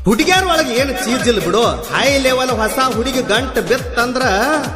ಹುಡುಗಿಯರ ಒಳಗೆ ಏನು ಚೀಸ್ ಇಲ್ಲ ಬಿಡು. ಹೈ ಲೆವೆಲ್ ಹೊಸ ಹುಡುಗಿ ಗಂಟ್ ಬಿತ್ತಂದ್ರ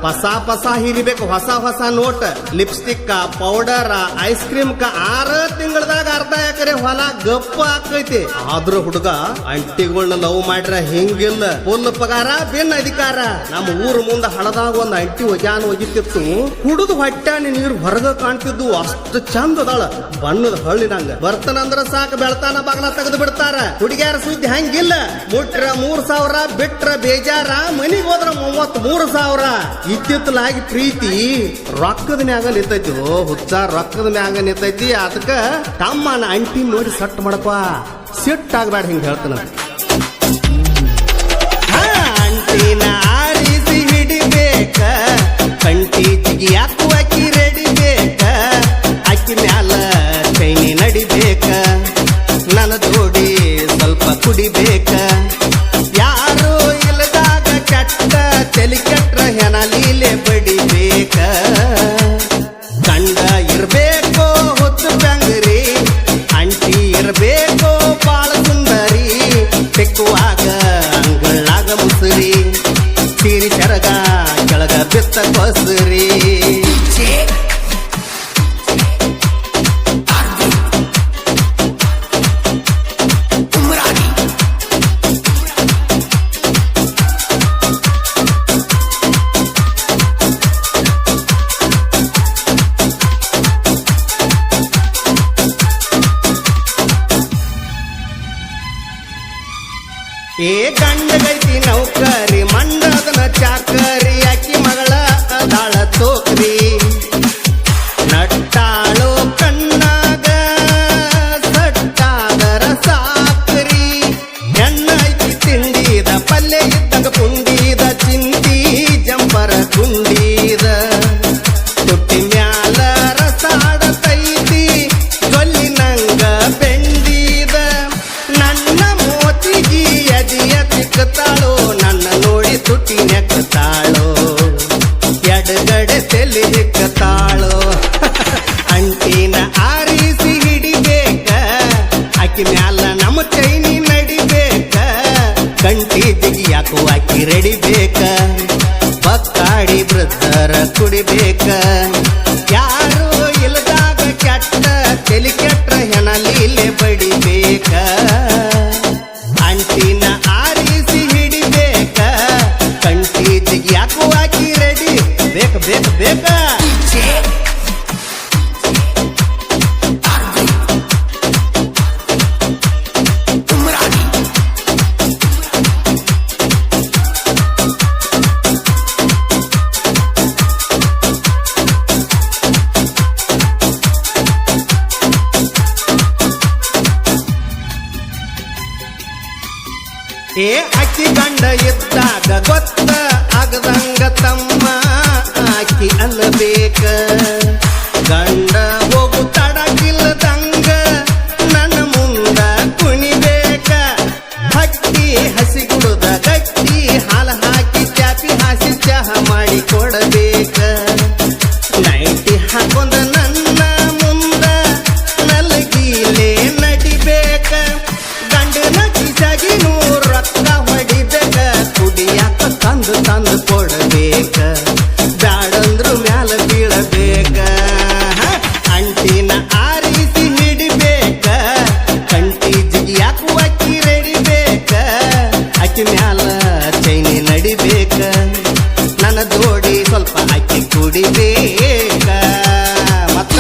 ಹೊಸ ಹಿರಿಬೇಕು. ಹೊಸ note, lipstick, powder, ice cream 6 ತಿಂಗಳದಾಗ ಅರ್ಧ ಎಕರೆ ಹೊಲ ಗಪ್ಪ ಹಾಕೈತಿ. ಆದ್ರೂ ಹುಡುಗ ಅಂಟಿಗಳನ್ನ ಲವ್ ಮಾಡ್ರ ಹಿಂಗಿಲ್ಲ. ಫುಲ್ ಪಗಾರ ಬಿನ್ ಅಧಿಕಾರ. ನಮ್ಮ ಊರ್ ಮುಂದ ಹಳದಾಗ ಒಂದ್ ಅಂಟಿ ಒಗ್ಯಾನ್ ಒಗಿತಿತ್ತು. ಕುಡುದು ಹೊಟ್ಟಾನಿ ನೀರು ಹೊರಗ ಕಾಣ್ತಿದ್ದು. ಅಷ್ಟು ಚಂದ ಅದಾಳ, ಬಣ್ಣದ ಹಳ್ಳಿನಂಗ. ಬರ್ತಾನಂದ್ರ ಸಾಕು ಬೆಳ್ತಾನ ಬಾಗ್ಲ ತೆಗೆದು ಬಿಡ್ತಾರ. ಹುಡುಗಿಯರ ಸುದ್ದಿ ಹಂಗಿಲ್ಲ. ಮುಟ್ರ 3,000, ಬಿಟ್ರ ಬೇಜಾರ. ಮನಿಗ್ ಹೋದ್ರ 33,000. ಇತ್ತಿತ್ತಲಾಗಿ ಪ್ರೀತಿ ರೊಕ್ಕದ ಮ್ಯಾಗ ನಿಂತೈತಿ. ಹುಚ್ಚ ರೊಕ್ಕದ ಮ್ಯಾಗ ನಿಂತೈತಿ. ಅದಕ್ಕ ತಮ್ಮನ ಅಂಟಿ ನೋಡಿ ಸಟ್ ಮಾಡಪ್ಪ, ಸಿಟ್ಟಾಗ್ಬೇಡ. ಹಿಂಗ ಹೇಳ್ತಾನ. ಅಂಟಿನ ಆರಿಸಿ ಹಿಡಿಬೇಕ, ಕಂಟಿ ಜಿಗಿ ಹಾಕುವ ಅಕ್ಕಿ ರೆಡಿಬೇಕ. ಅಕ್ಕಿ ಮ್ಯಾಲ ಚೈನಿ ನಡಿಬೇಕ, ನನ್ನ ಜೋಡಿ ಸ್ವಲ್ಪ ಕುಡಿಬೇಕ. ಯಾರು ಇಲ್ಲದಾಗ ಕೆಟ್ಟ ತಲಿ ಕೆಟ್ರ ಹೆಣ ಲೀಲೆ ಬಡಿಬೇಕ. ಗಂಡ ಇರ್ಬೇಕೋ ಹೊತ್ತು ಬೆಂಗರಿ, ಅಂಟಿ ಇರ್ಬೇಕೋ ಬಾಳ ಸುಂದರಿ. ತೆಕ್ಕುವಾಗ ಅಂಗಳಾಗ ಮುಸುರಿ, ಸೀರಿ ಸೆರಗ ಕೆಳಗ ಬಿತ್ತ ಕೊಸರಿ. ಏ ಗಂಡಗೈತಿ ನೌಕರಿ, ಮಂಡದನ ಚಾಕರಿ. ಅಕ್ಕಿ ಮಗಳ ಅದಾಳ ತೋಕ್ರಿ, ನಟ್ಟಾಳೋ ಕಣ್ಣಾಗ ಸಟ್ಟಾದರ ಸಾಕ್ರಿ. ಹೆಣ್ಣ ಐತಿ ತಿಂಡಿದ, ಪಲ್ಲೆ ಇದ್ದಂಗ ಪುಂಡಿದ, ಚಿಂದಿ ಜಂಪರ ಕುಂಡಿದ. ತುಟ್ಟಿ ಮ್ಯಾಲ ರಸಾಡತೈತಿ, ಕೊಲ್ಲಿನಂಗ ಬೆಂಡಿದ. ನನ್ನ ಮೋತಿಗಿ ಎದಿಯ ತಿಕ್ಕತಾಳೋ, ನನ್ನ ನೋಡಿ ತುಟಿ ನೆಕ್ಕತಾಳೋ. ಎಡಗಡೆ ತಲೆ ಹಿಕ್ಕತಾಳೋ. ಅಂಟಿನ ಆರಿಸಿ ಹಿಡಿಬೇಕ, ಅಕ್ಕಿ ಮ್ಯಾಲ ನಮ್ಮ ಚೈನಿ ನಡಿಬೇಕ. ಕಂಟಿ ಜಿಗಿ ಯಾಕೋ ಅಕ್ಕಿ ರೆಡಿಬೇಕ, ಬಕ್ಕಾಡಿ ಬ್ರದರ ಕುಡಿಬೇಕ. ಯಾರು ಇಲ್ಲದಾಗ ಕೆಟ್ಟ ತಲಿ ಕೆಟ್ಟ ಹೆಣ ಲೀಲೆ ಬಡಿಬೇಕ. ಅಂಟಿನ ಆರಿಸಿ ಹಿಡಿಬೇಕ, ಕಂಟಿ ಜಿಗಿ ಯಾಕೋ ಅಕ್ಕಿ ರೆಡಿ ಬೇಕ ಬೇಕ ಬೇಕ. ಏ ಅಕ್ಕಿ ಗಂಡ ಇದ್ದಾಗ ಗೊತ್ತ ಆಗದಂಗ ತಮ್ಮ ಅಕ್ಕಿ ಅಲ್ಲಬೇಕ. ಗಂಡ ಹೋಗು ತಡಕಿಲ್ಲದಂಗ ನನ್ನ ಮುಂದ ಕುಣಿಬೇಕ. ಹಕ್ಕಿ ಹಸಿ ಗುಡದ ಗಟ್ಟಿ ಹಾಲು ಹಾಕಿ ಚಾಪಿ ಹಾಸಿ ಚಹ ಮಾಡಿ ಕೊಡಬೇಕ. ನೈಟಿ ಹಾಕೊಂಡ ನನ್ನ ಮುಂದ ನಲ್ಗೀಲೆ ನಡಿಬೇಕ. ಗಂಡನ ಕಿಸಾಗಿ 100 ರೊಕ್ಕ ಹೊಡಿಬೇಕ. ಕುಡಿಯಾಕ ತಂದು ಕೊಡಬೇಕ. ಬ್ಯಾಡಂದ್ರು ಮ್ಯಾಲ ಬೀಳಬೇಕ. ಅಂಟಿನ ಆರಿಸಿ ಹಿಡಿಬೇಕ, ಕಂಟಿ ಜಿಗಿ ಯಾಕೋ ಅಕ್ಕಿ ರೆಡಿಬೇಕ. ಅಕ್ಕಿ ಮ್ಯಾಲ ಚೈನಿ ನಡಿಬೇಕ, ನನ್ನ ಜೋಡಿ ಸ್ವಲ್ಪ ಅಕ್ಕಿ ಕುಡಿಬೇಕ. ಮತ್ತ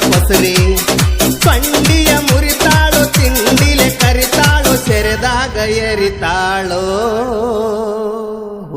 ಕೊಸರಿ ಕಂಡಿಯ ಮುರಿತಾಳು ತಿಂಡಿಲೆ ಕರಿತಾಳು ಸೆರೆದಾಗ ಎರಿತಾಳೋ